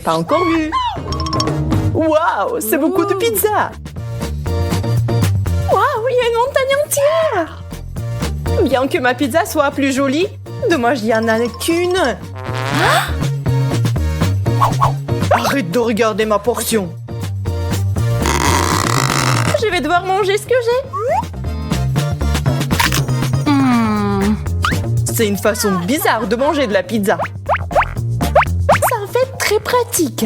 pas encore vu. Waouh, c'est beaucoup de pizza. Waouh, il y a une montagne entière. Bien que ma pizza soit plus jolie, dommage, il n'y en a qu'une. Arrête de regarder ma portion. Je vais devoir manger ce que j'ai. C'est une façon bizarre de manger de la pizza. C'est en fait très pratique.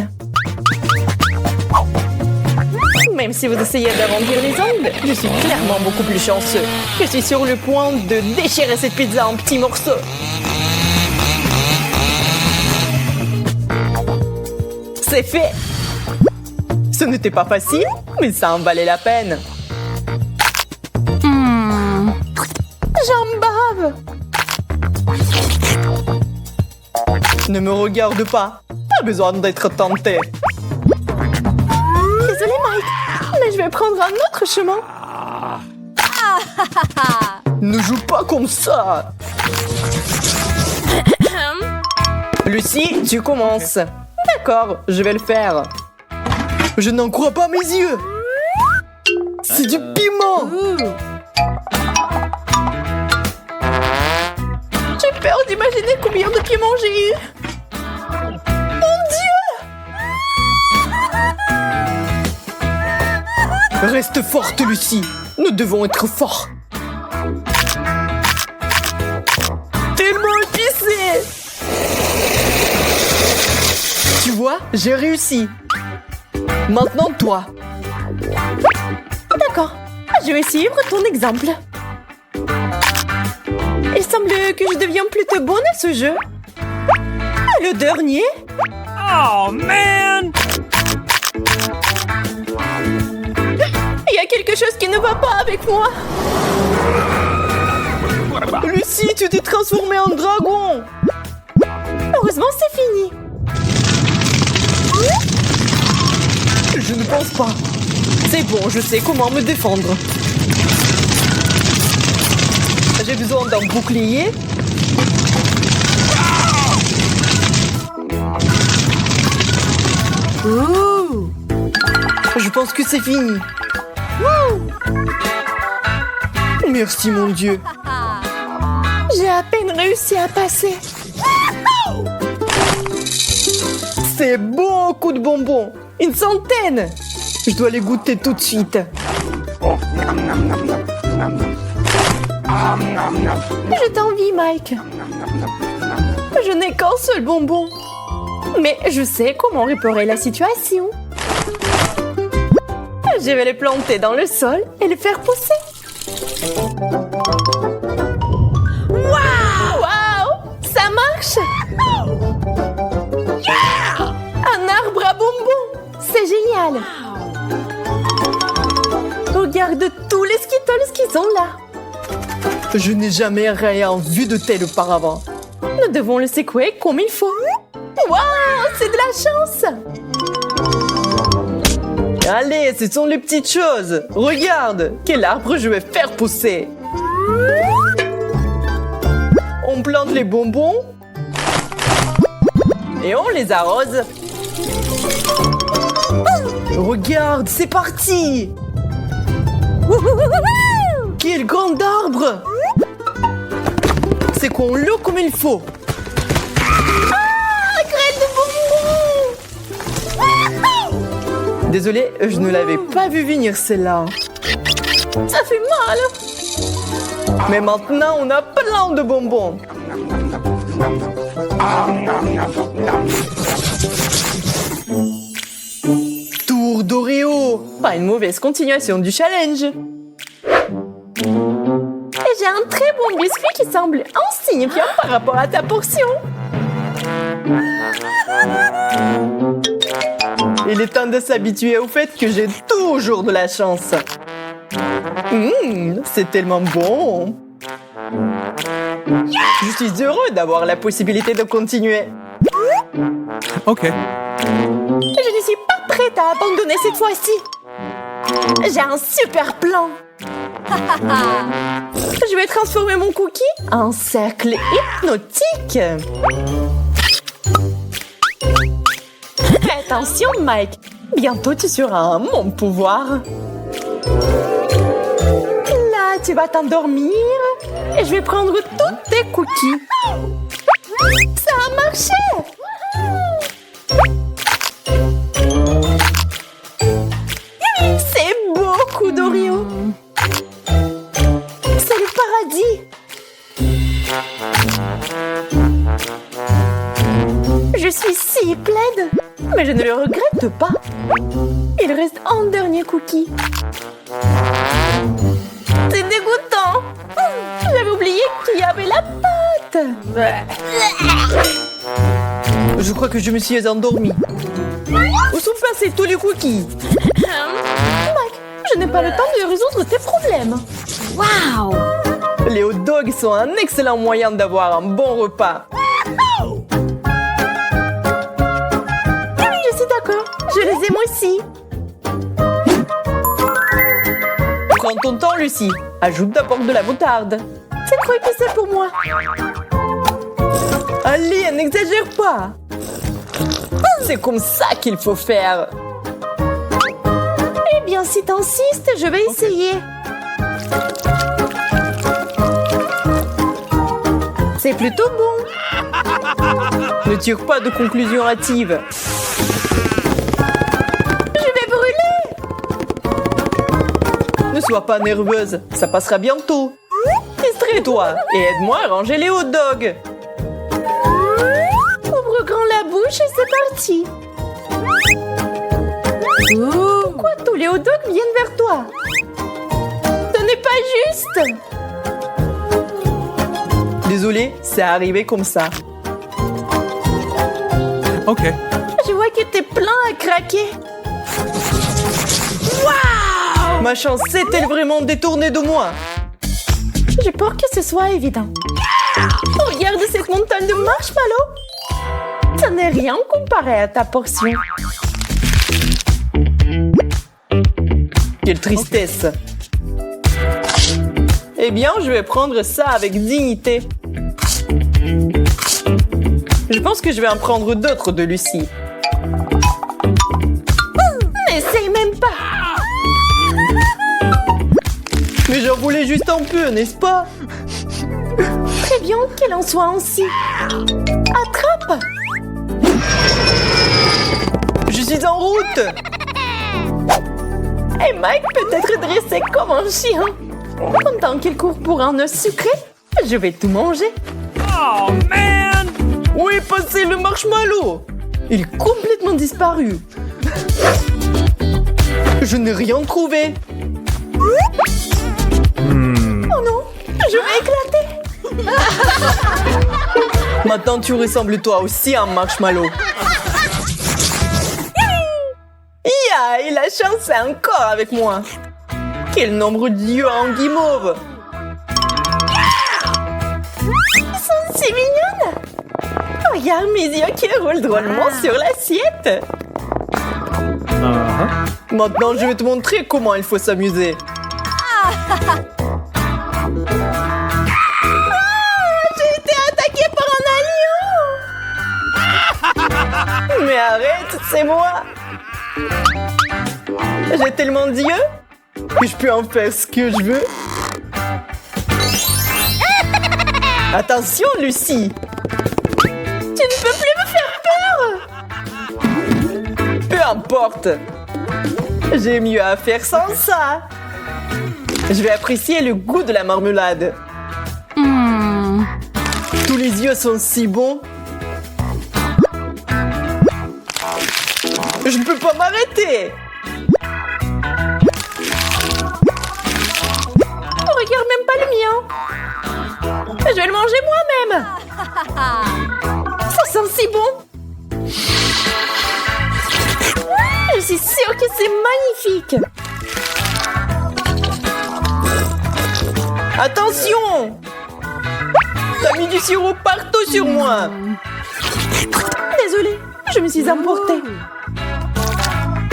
Même si vous essayez d'arrondir les ongles, je suis clairement beaucoup plus chanceux. Je suis sur le point de déchirer cette pizza en petits morceaux. C'est fait! Ce n'était pas facile, mais ça en valait la peine. J'en bave! Ne me regarde pas. Pas besoin d'être tenté. Désolé, Mike, mais je vais prendre un autre chemin. Ne joue pas comme ça. Lucie, tu commences. D'accord, je vais le faire. Je n'en crois pas mes yeux. C'est du piment. J'ai peur d'imaginer combien de piment j'ai eu. Mon Dieu! Reste forte, Lucie. Nous devons être forts. Tellement épicé! Tu vois, j'ai réussi. Maintenant, toi. D'accord. Je vais suivre ton exemple. Il semble que je deviens plutôt bonne à ce jeu. Le dernier? Oh, man! Il y a quelque chose qui ne va pas avec moi. Lucie, tu t'es transformée en dragon. Heureusement, c'est fini. Je ne pense pas. C'est bon, je sais comment me défendre. J'ai besoin d'un bouclier. Ouh. Je pense que c'est fini. Merci, mon Dieu. J'ai à peine réussi à passer. C'est beaucoup de bonbons. Une centaine. Je dois les goûter tout de suite. Je t'envie, Mike. Je n'ai qu'un seul bonbon. Mais je sais comment réparer la situation. Je vais les planter dans le sol et les faire pousser. Waouh! Ça marche! Un arbre à bonbons! C'est génial! Regarde tous les Skittles qui sont là! Je n'ai jamais rien vu de tel auparavant. Nous devons le secouer comme il faut. Waouh! C'est de la chance! Allez, ce sont les petites choses. Regarde, quel arbre je vais faire pousser. On plante les bonbons et on les arrose. Regarde, c'est parti. Quel grand arbre. C'est qu'on l'eau comme il faut. Graine de bonbons. Désolée, je ne l'avais pas vu venir celle-là. Ça fait mal. Mais maintenant, on a plein de bonbons. Tour d'Oreo. Pas une mauvaise continuation du challenge. Et j'ai un très bon biscuit qui semble insignifiant par rapport à ta portion. Il est temps de s'habituer au fait que j'ai toujours de la chance. C'est tellement bon. Je suis heureux d'avoir la possibilité de continuer. OK. Je ne suis pas prête à abandonner cette fois-ci. J'ai un super plan. Je vais transformer mon cookie en cercle hypnotique. Attention, Mike. Bientôt, tu seras mon pouvoir. Là, tu vas t'endormir et je vais prendre tous tes cookies. Ça a marché! C'est beaucoup d'Oreo. C'est le paradis. Je suis si plaide, mais je ne le regrette pas. Il reste un dernier cookie. C'est dégoûtant. J'avais oublié qu'il y avait la pâte. Je crois que je me suis endormie. Où sont passés tous les cookies? Mike, je n'ai pas le temps de résoudre tes problèmes. Wow! Les hot dogs sont un excellent moyen d'avoir un bon repas. Je suis d'accord, je les aime aussi. Prends ton temps, Lucie. Ajoute d'abord de la moutarde. C'est trop épicé pour moi. Allez, n'exagère pas. C'est comme ça qu'il faut faire. Eh bien, si t'insistes, je vais essayer. C'est plutôt bon. Ne tire pas de conclusion hâtive. Je vais brûler. Ne sois pas nerveuse, ça passera bientôt. Distrais-toi et aide-moi à ranger les hot dogs. Ouvre grand la bouche et c'est parti. Pourquoi tous les hot dogs viennent vers toi? Ce n'est pas juste. Désolé, c'est arrivé comme ça. Ok. Je vois que t'es plein à craquer. Waouh! Ma chance s'est-elle vraiment détournée de moi? J'ai peur que ce soit évident. Regarde cette montagne de marshmallows. Ça n'est rien comparé à ta portion. Quelle tristesse. Eh bien, je vais prendre ça avec dignité. Je pense que je vais en prendre d'autres de Lucie. N'essaye même pas. Mais j'en voulais juste un peu, n'est-ce pas? Très bien qu'elle en soit ainsi. Attrape! Je suis en route! Et Mike peut être dressé comme un chien. Pendant qu'il court pour un œuf sucré, je vais tout manger. Oh, man! Où est passé le marshmallow? Il est complètement disparu. Je n'ai rien trouvé. Oh non, je vais éclater. Maintenant, tu ressembles toi aussi à un marshmallow. Ya, et la chance est encore avec moi. Quel nombre d'yeux en guimauve. Ils sont si mignonnes. Regarde mes yeux qui roulent drôlement sur l'assiette. Maintenant, je vais te montrer comment il faut s'amuser. J'ai été attaquée par un lion. Mais arrête, c'est moi. J'ai tellement d'yeux que je peux en faire ce que je veux. Attention, Lucie. Tu ne peux plus me faire peur. Peu importe. J'ai mieux à faire sans ça. Je vais apprécier le goût de la marmelade. Tous les yeux sont si bons. Je ne peux pas m'arrêter. Regarde même pas le mien. Je vais le manger moi-même. Ça sent si bon. Je suis sûre que c'est magnifique. Attention! T'as mis du sirop partout sur moi. Désolée, je me suis emportée.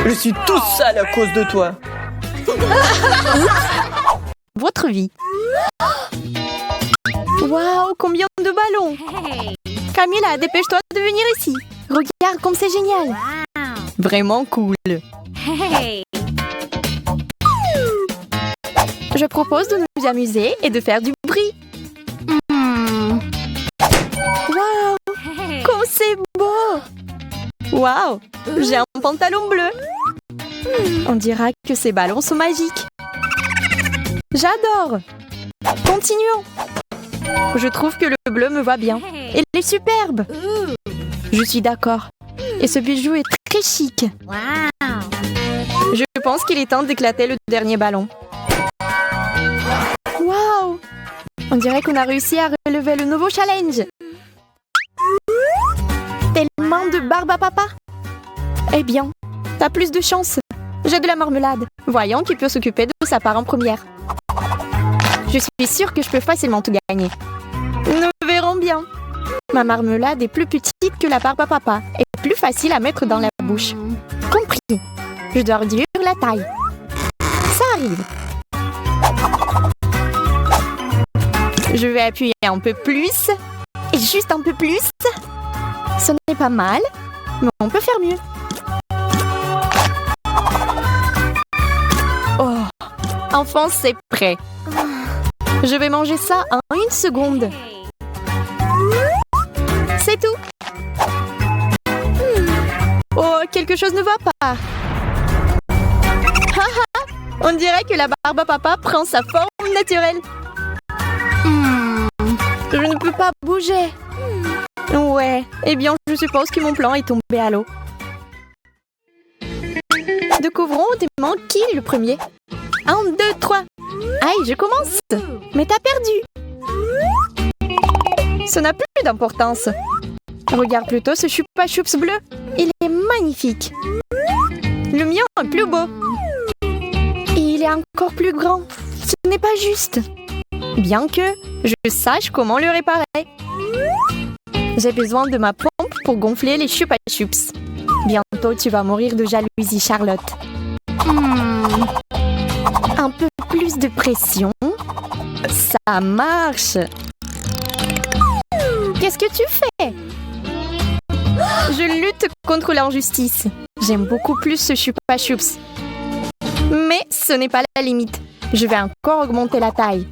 Je suis tout sale à cause de toi. Votre vie. Waouh, combien de ballons! Camilla, dépêche-toi de venir ici. Regarde comme c'est génial. Vraiment cool. Hey! Je propose de nous amuser et de faire du bruit. Waouh! Hey! Comme c'est beau! Waouh! J'ai un pantalon bleu. On dira que ces ballons sont magiques. J'adore! Continuons. Je trouve que le bleu me va bien. Hey! Il est superbe. Je suis d'accord. Et ce bijou est très chic. Wow! Je pense qu'il est temps d'éclater le dernier ballon. Waouh! On dirait qu'on a réussi à relever le nouveau challenge. Tellement de barbe à papa. Eh bien, t'as plus de chance. J'ai de la marmelade. Voyons qui peut s'occuper de sa part en première. Je suis sûre que je peux facilement tout gagner. Nous verrons bien. Ma marmelade est plus petite que la barbe à papa et plus facile à mettre dans la bouche. Compris. Je dois réduire la taille. Ça arrive. Je vais appuyer un peu plus. Et juste un peu plus. Ce n'est pas mal, mais on peut faire mieux. Oh, enfin c'est prêt. Je vais manger ça en 1 seconde. C'est tout. Oh, quelque chose ne va pas. On dirait que la barbe à papa prend sa forme naturelle. Je ne peux pas bouger. Ouais, eh bien, je suppose que mon plan est tombé à l'eau. Découvrons honnêtement qui est le premier. 1, 2, 3. Aïe, je commence. Mais t'as perdu. Ça n'a plus d'importance. Regarde plutôt ce Chupa Chups bleu. Il est magnifique. Le mien est plus beau. Et il est encore plus grand. Ce n'est pas juste. Bien que je sache comment le réparer. J'ai besoin de ma pompe pour gonfler les Chupa Chups. Bientôt, tu vas mourir de jalousie, Charlotte. Un peu plus de pression. Ça marche. Qu'est-ce que tu fais? Je lutte contre l'injustice. J'aime beaucoup plus ce Chupa Chups. Mais ce n'est pas la limite. Je vais encore augmenter la taille.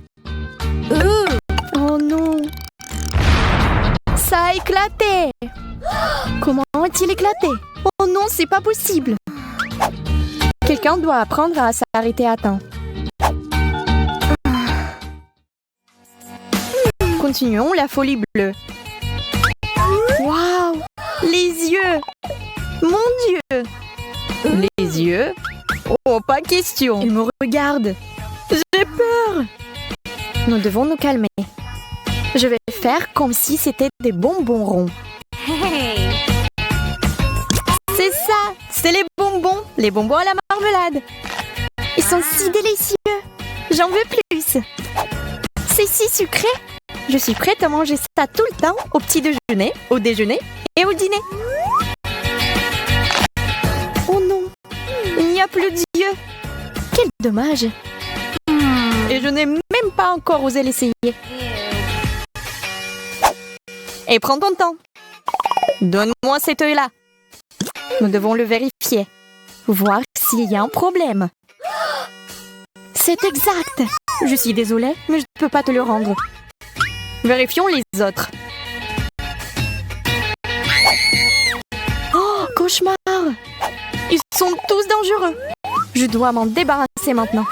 Oh non! Ça a éclaté! Comment a-t-il éclaté? Oh non, c'est pas possible! Quelqu'un doit apprendre à s'arrêter à temps. Continuons la folie bleue. Waouh! Les yeux! Mon Dieu! Les yeux? Oh, pas question! Il me regarde! J'ai peur! Nous devons nous calmer. Je vais faire comme si c'était des bonbons ronds. Hey! C'est ça! C'est les bonbons à la marmelade. Ils sont si délicieux. J'en veux plus. C'est si sucré. Je suis prête à manger ça tout le temps, au petit déjeuner, au déjeuner et au dîner. Oh non! Il n'y a plus d'yeux. Quel dommage. Et je n'ai même pas encore osé l'essayer. Et prends ton temps. Donne-moi cet œil-là. Nous devons le vérifier. Voir s'il y a un problème. C'est exact. Je suis désolée, mais je ne peux pas te le rendre. Vérifions les autres. Oh, cauchemar! Ils sont tous dangereux. Je dois m'en débarrasser maintenant.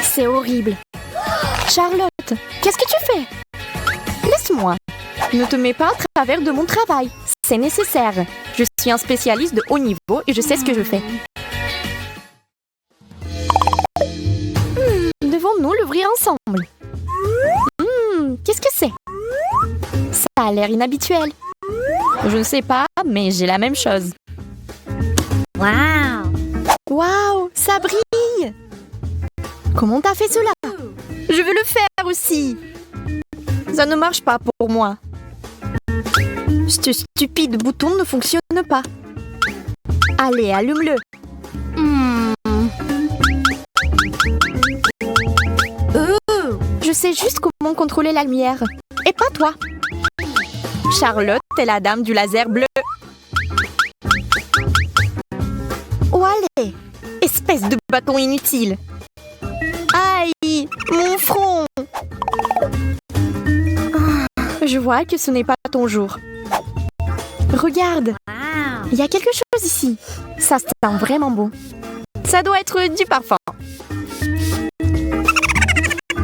C'est horrible. Charlotte, qu'est-ce que tu fais? Laisse-moi. Ne te mets pas à travers de mon travail. C'est nécessaire. Je suis un spécialiste de haut niveau et je sais ce que je fais. Devons-nous l'ouvrir ensemble? Qu'est-ce que c'est? Ça a l'air inhabituel. Je ne sais pas, mais j'ai la même chose. Wow! Waouh, ça brille! Comment t'as fait cela? Je veux le faire aussi. Ça ne marche pas pour moi. Ce stupide bouton ne fonctionne pas. Allez, allume-le. Je Je sais juste comment contrôler la lumière. Et pas toi. Charlotte est la dame du laser bleu. Oh allez, espèce de bâton inutile. Aïe, mon front. Je vois que ce n'est pas ton jour. Regarde, Wow. il y a quelque chose ici. Ça sent vraiment bon. Ça doit être du parfum.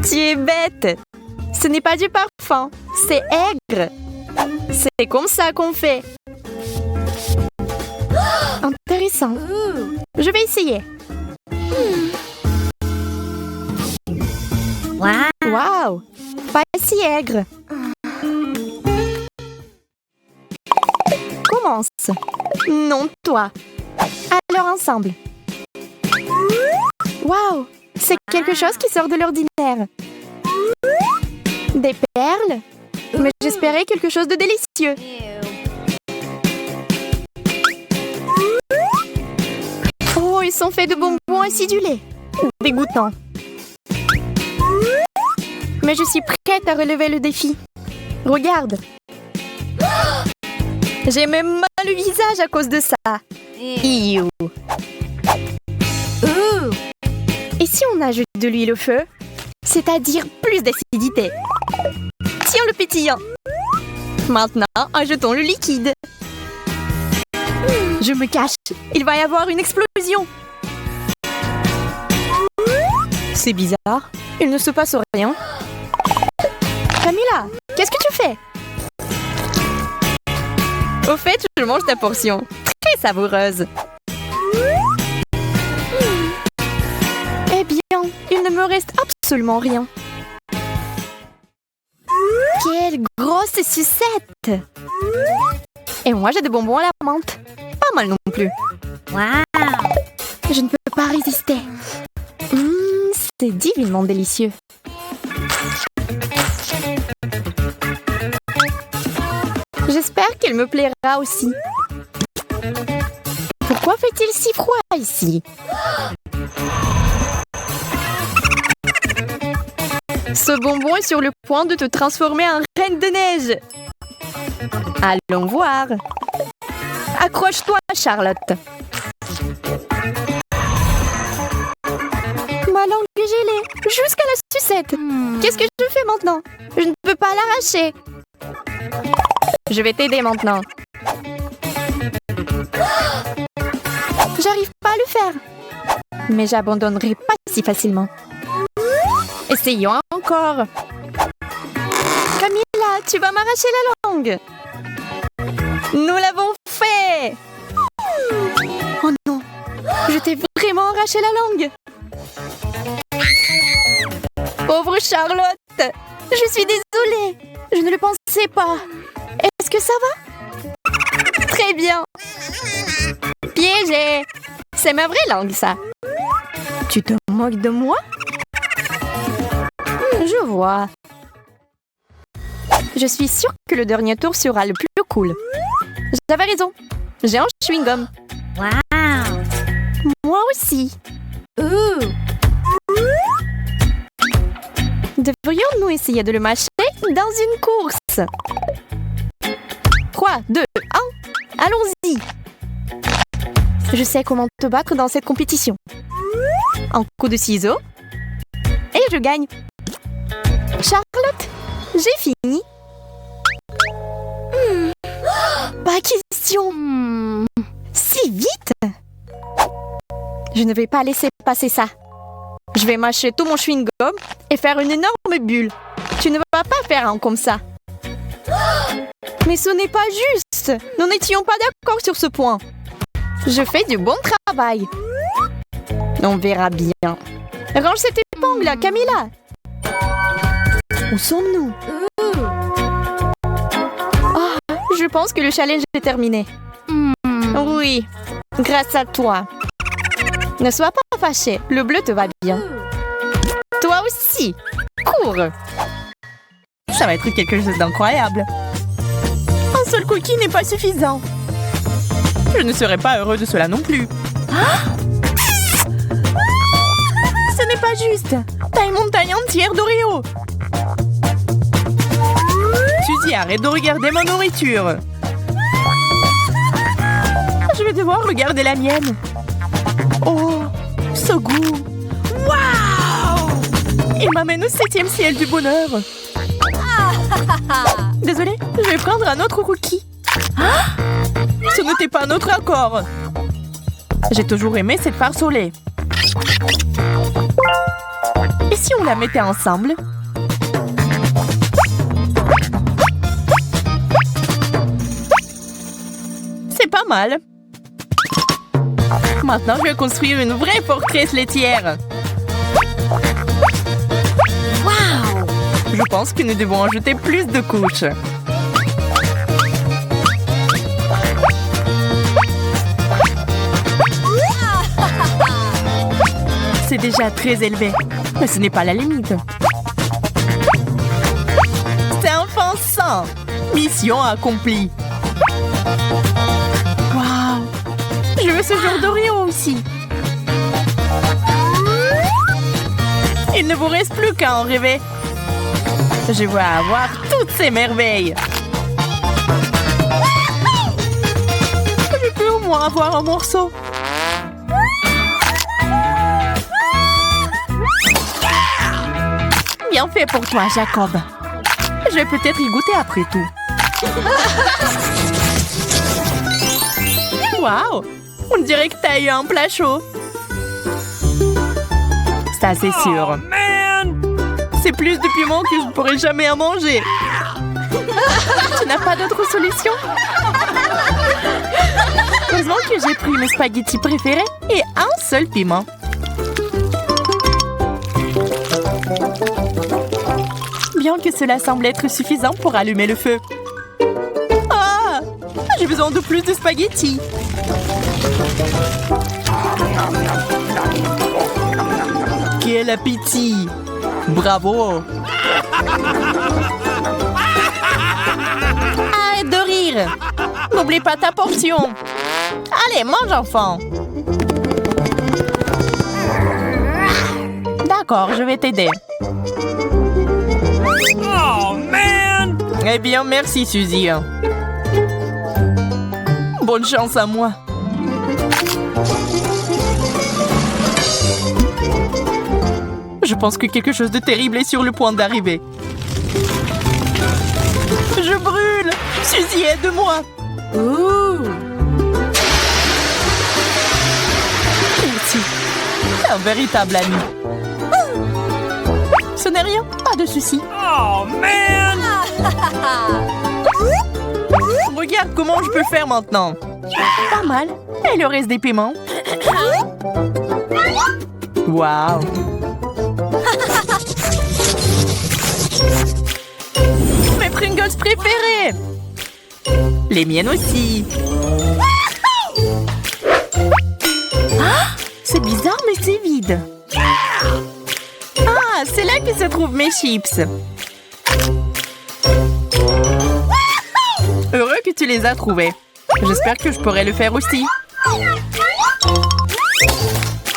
Tu es bête. Ce n'est pas du parfum, c'est aigre. C'est comme ça qu'on fait. Intéressant. Ooh. Je vais essayer. Wow. Waouh, pas si aigre. Commence. Non, toi. Alors ensemble. Waouh, c'est quelque chose qui sort de l'ordinaire. Des perles? Mais j'espérais quelque chose de délicieux. Oh, ils sont faits de bonbons acidulés. Dégoûtant. Mais je suis prête à relever le défi. Regarde. J'ai même mal le visage à cause de ça. Iou. Ooh. Et si on ajoute de l'huile au feu? C'est-à-dire plus d'acidité. Tiens le pétillant. Maintenant, ajoutons le liquide. Je me cache. Il va y avoir une explosion. C'est bizarre. Il ne se passe rien. Camilla, qu'est-ce que tu fais? Au fait, je mange ta portion. Très savoureuse. Eh bien, il ne me reste absolument rien. Quelle grosse sucette! Et moi, j'ai des bonbons à la menthe. Pas mal non plus. Wow. Je ne peux pas résister. C'est divinement délicieux. J'espère qu'il me plaira aussi. Pourquoi fait-il si froid ici? Ce bonbon est sur le point de te transformer en reine de neige. Allons voir. Accroche-toi, Charlotte. Ma langue est gelée jusqu'à la sucette. Qu'est-ce que je fais maintenant? Je ne peux pas l'arracher. Je vais t'aider maintenant. J'arrive pas à le faire. Mais j'abandonnerai pas si facilement. Essayons encore. Camilla, tu vas m'arracher la langue. Nous l'avons fait. Oh non, je t'ai vraiment arraché la langue. Pauvre Charlotte, je suis désolée. Je ne le pensais pas. Est-ce que ça va? Très bien. Piégé. C'est ma vraie langue, ça. Tu te moques de moi? Je vois. Je suis sûre que le dernier tour sera le plus cool. J'avais raison. J'ai un chewing-gum. Wow. Moi aussi. Ooh. Devrions-nous essayer de le mâcher dans une course? 3, 2, 1, allons-y! Je sais comment te battre dans cette compétition. Un coup de ciseaux. Et je gagne. Charlotte, j'ai fini. Pas question. Si vite? Je ne vais pas laisser passer ça. Je vais mâcher tout mon chewing-gum et faire une énorme bulle. Tu ne vas pas faire un comme ça. Mais ce n'est pas juste. Nous n'étions pas d'accord sur ce point. Je fais du bon travail. On verra bien. Range cette épingle, Camilla. Où sommes-nous? Oh, je pense que le challenge est terminé. Oui, grâce à toi. Ne sois pas fâché, le bleu te va bien. Toi aussi, cours. Ça va être quelque chose d'incroyable. Un seul cookie n'est pas suffisant. Je ne serai pas heureux de cela non plus. Ce n'est pas juste. T'as une montagne entière d'Oreo. Arrête de regarder ma nourriture. Je vais devoir regarder la mienne. Oh, ce goût. Waouh! Il m'amène au 7e ciel du bonheur. Désolée, je vais prendre un autre cookie. Ah! Ce n'était pas notre accord. J'ai toujours aimé cette farce au lait. Et si on la mettait ensemble? C'est pas mal. Maintenant, je vais construire une vraie forteresse laitière. Wow! Je pense que nous devons ajouter plus de couches. C'est déjà très élevé, mais ce n'est pas la limite. C'est offensant. Mission accomplie. Waouh! Je veux ce genre d'Oreo aussi. Il ne vous reste plus qu'à en rêver. Je veux avoir toutes ces merveilles. Je peux au moins avoir un morceau. Bien fait pour toi, Jacob. Je vais peut-être y goûter après tout. Waouh! On dirait que t'as eu un plat chaud. Ça, c'est sûr. Man! C'est plus de piment que je ne pourrai jamais en manger. Tu n'as pas d'autre solution? Heureusement que j'ai pris mes spaghettis préférés et un seul piment. Bien que cela semble être suffisant pour allumer le feu. Ah! J'ai besoin de plus de spaghettis. Quel appétit! Bravo! Arrête de rire! N'oublie pas ta portion! Allez, mange, enfant! D'accord, je vais t'aider. Oh, man! Eh bien, merci, Suzy. Bonne chance à moi. Je pense que quelque chose de terrible est sur le point d'arriver. Je brûle! Suzy, aide-moi! Ooh! Merci. Un véritable ami. Ce n'est rien, pas de souci. Oh, man! Regarde comment je peux faire maintenant. Pas mal. Et le reste des piments? Waouh! Mes Pringles préférés! Les miennes aussi! Ah! C'est bizarre, mais c'est vide. Ah, c'est là que se trouvent mes chips. Heureux que tu les as trouvés. J'espère que je pourrai le faire aussi.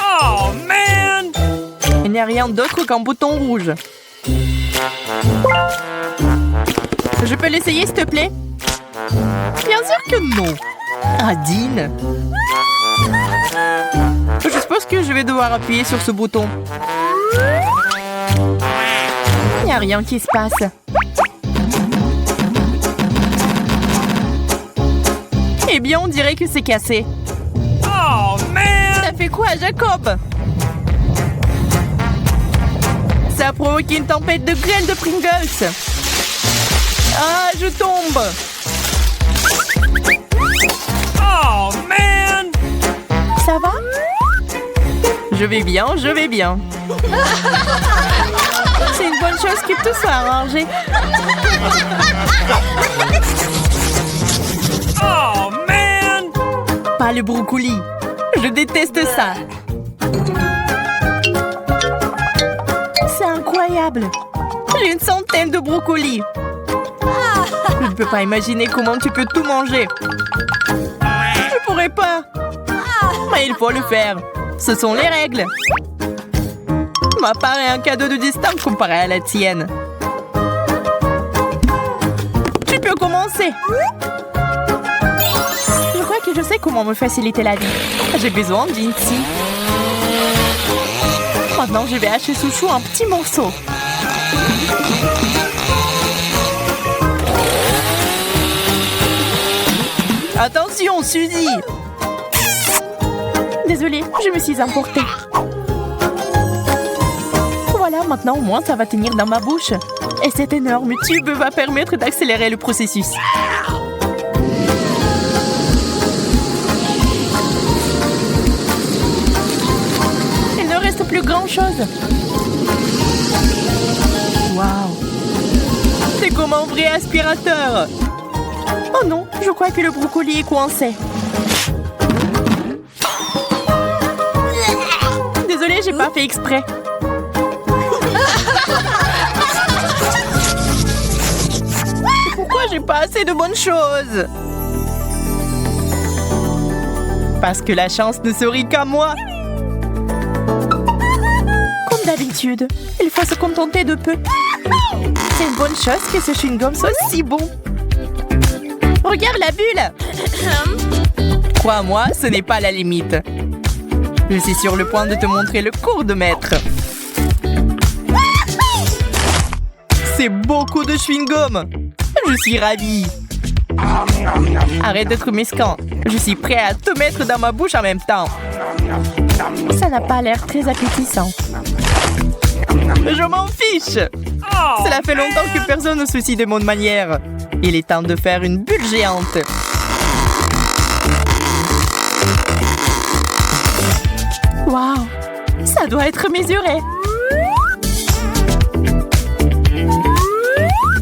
Oh, man! Il n'y a rien d'autre qu'un bouton rouge. Je peux l'essayer, s'il te plaît? Bien sûr que non. Ah, Dean. Je suppose que je vais devoir appuyer sur ce bouton. Il n'y a rien qui se passe. Eh bien, on dirait que c'est cassé. Oh, man! Ça fait quoi, Jacob? Ça a provoqué une tempête de grêle de Pringles. Ah, je tombe. Oh, man! Ça va? Je vais bien, je vais bien. C'est une bonne chose que tout soit arrangé. Oh, man! Pas le brocoli. Je déteste ça. C'est incroyable. J'ai une centaine de brocolis. Je ne peux pas imaginer comment tu peux tout manger. Je pourrais pas. Mais il faut le faire. Ce sont les règles. Ma part est un cadeau de distinction comparé à la tienne. Tu Je peux commencer. Je crois que je sais comment me faciliter la vie. J'ai besoin d'une scie. Maintenant, je vais hacher ce chou en petits morceaux. Attention, Suzy! Désolée, je me suis emportée. Voilà, maintenant au moins ça va tenir dans ma bouche. Et cet énorme tube va permettre d'accélérer le processus. Il ne reste plus grand-chose. Waouh! C'est comme un vrai aspirateur. Oh non, je crois que le brocoli est coincé. Désolée, j'ai pas fait exprès. Pourquoi j'ai pas assez de bonnes choses? Parce que la chance ne sourit qu'à moi. Comme d'habitude, il faut se contenter de peu. C'est une bonne chose que ce chewing-gum soit si bon. Regarde la bulle! Crois-moi, ce n'est pas la limite. Je suis sur le point de te montrer le cours de maître. C'est beaucoup de chewing-gum. Je suis ravie. Arrête d'être mesquin. Je suis prêt à te mettre dans ma bouche en même temps. Ça n'a pas l'air très appétissant. Je m'en fiche. Cela fait longtemps que personne ne se soucie de mon manière. Il est temps de faire une bulle géante. Waouh, ça doit être mesuré.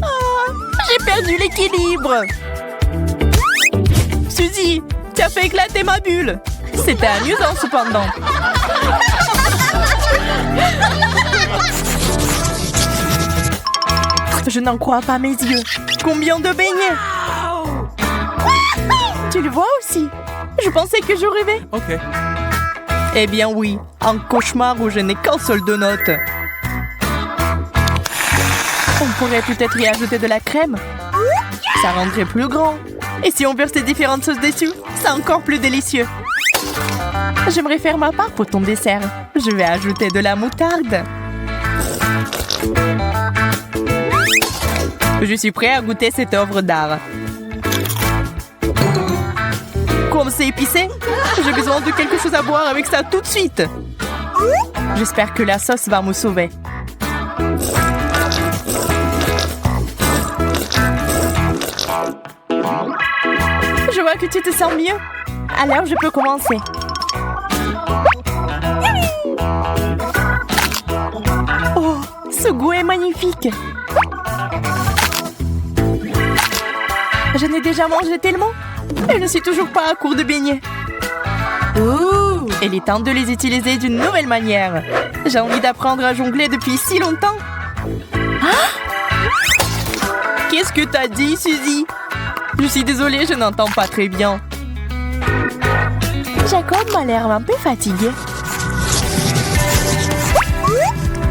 Oh, j'ai perdu l'équilibre. Suzy, tu as fait éclater ma bulle. C'était amusant cependant. Je n'en crois pas mes yeux. Combien de beignets? Tu le vois aussi? Je pensais que je rêvais. OK. Eh bien oui, un cauchemar où je n'ai qu'un seul donut. On pourrait peut-être y ajouter de la crème. Ça rendrait plus grand. Et si on versait différentes sauces dessus, c'est encore plus délicieux. J'aimerais faire ma part pour ton dessert. Je vais ajouter de la moutarde. Je suis prêt à goûter cette œuvre d'art. Comme c'est épicé, j'ai besoin de quelque chose à boire avec ça tout de suite. J'espère que la sauce va me sauver. Je vois que tu te sens mieux. Alors je peux commencer. Oh, ce goût est magnifique. Je n'ai déjà mangé tellement. Et je ne suis toujours pas à court de beignets. Ouh, il est temps de les utiliser d'une nouvelle manière. J'ai envie d'apprendre à jongler depuis si longtemps. Qu'est-ce que t'as dit, Suzy? Je suis désolée, je n'entends pas très bien. Jacob m'a l'air un peu fatigué.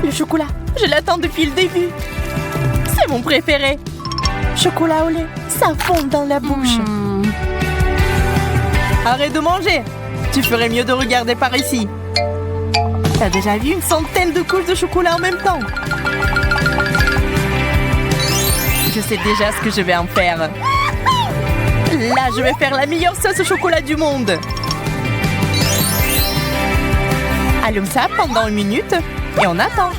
Le chocolat, je l'attends depuis le début. C'est mon préféré. Chocolat au lait, ça fond dans la bouche. Arrête de manger. Tu ferais mieux de regarder par ici. T'as déjà vu une centaine de couches de chocolat en même temps? Je sais déjà ce que je vais en faire. Là, je vais faire la meilleure sauce au chocolat du monde. Allume ça pendant 1 minute et on attend.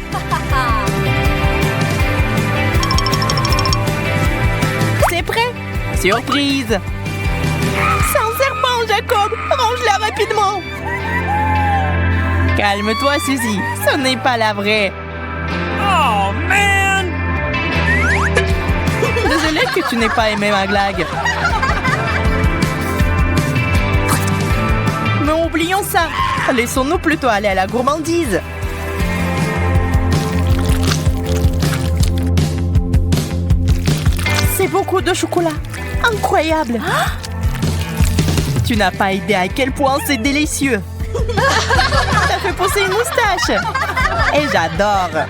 C'est prêt? Surprise! C'est un serpent, Jacob! Range-la rapidement! Calme-toi, Suzy. Ce n'est pas la vraie. Oh, man! Désolée que tu n'aies pas aimé ma blague. Mais oublions ça. Laissons-nous plutôt aller à la gourmandise. C'est beaucoup de chocolat. Incroyable. Tu n'as pas idée à quel point c'est délicieux. Ça fait pousser une moustache. Et j'adore.